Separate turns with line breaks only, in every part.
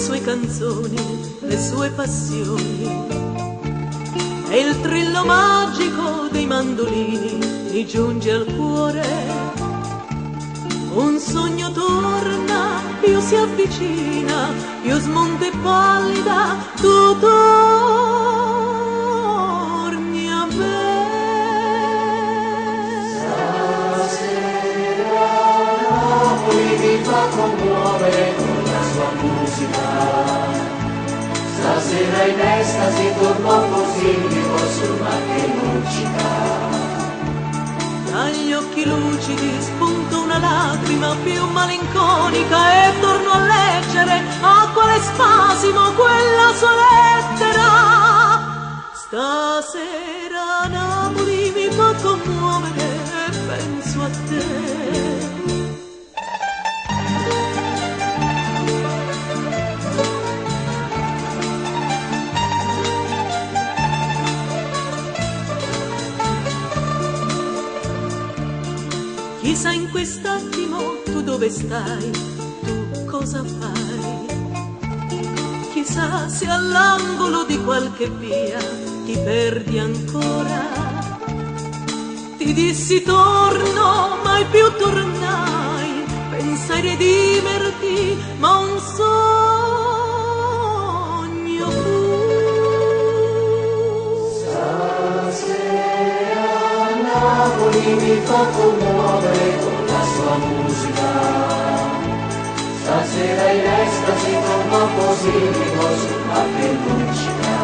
sue canzoni, le sue passioni. E il trillo magico dei mandolini mi giunge al cuore. Un sogno torna, più si avvicina, più smonta e pallida, tu torni a me.
Stasera Napoli mi fa commuovere con la sua musica. Stasera in estasi torno così vivo sul mar che luccica.
Dagli occhi lucidi spunta una lacrima più malinconica e torno a leggere a quale spasimo quella sua lettera. Stasera Napoli mi fa commuovere e penso a te. Chissà in quest'attimo tu dove stai, tu cosa fai. Chissà se all'angolo di qualche via ti perdi ancora. Ti dissi torno, mai più tornai, pensai redimerti, ma un sogno fu.
Napoli mi fa commuovere con la sua musica. Stasera in estasi torno così vivo sul mar che luccica.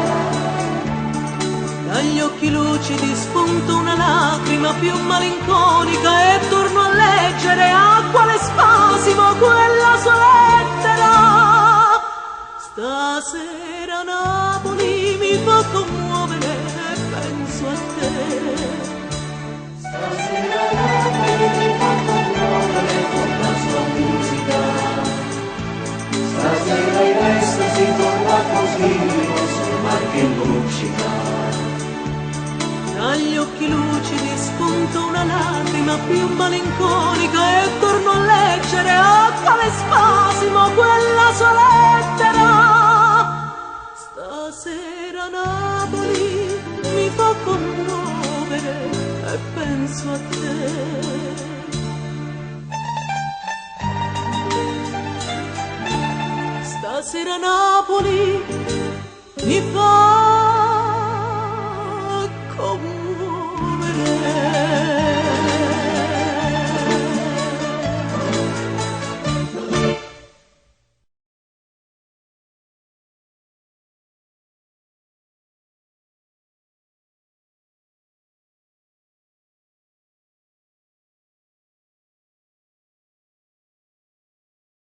Dagli occhi lucidi spunta una lacrima più malinconica e torno a leggere a quale spasimo quella sua lettera. Stasera Napoli mi fa commuovere e penso a te.
Stasera Napoli mi fa commuovere con la sua musica. Stasera in estasi torna così vivo sul mar che luccica.
Dagli occhi lucidi spunta una lacrima più malinconica e torno a leggere a quale spasimo quella sua lettera. Stasera Napoli mi fa commuovere e penso a te. Stasera Napoli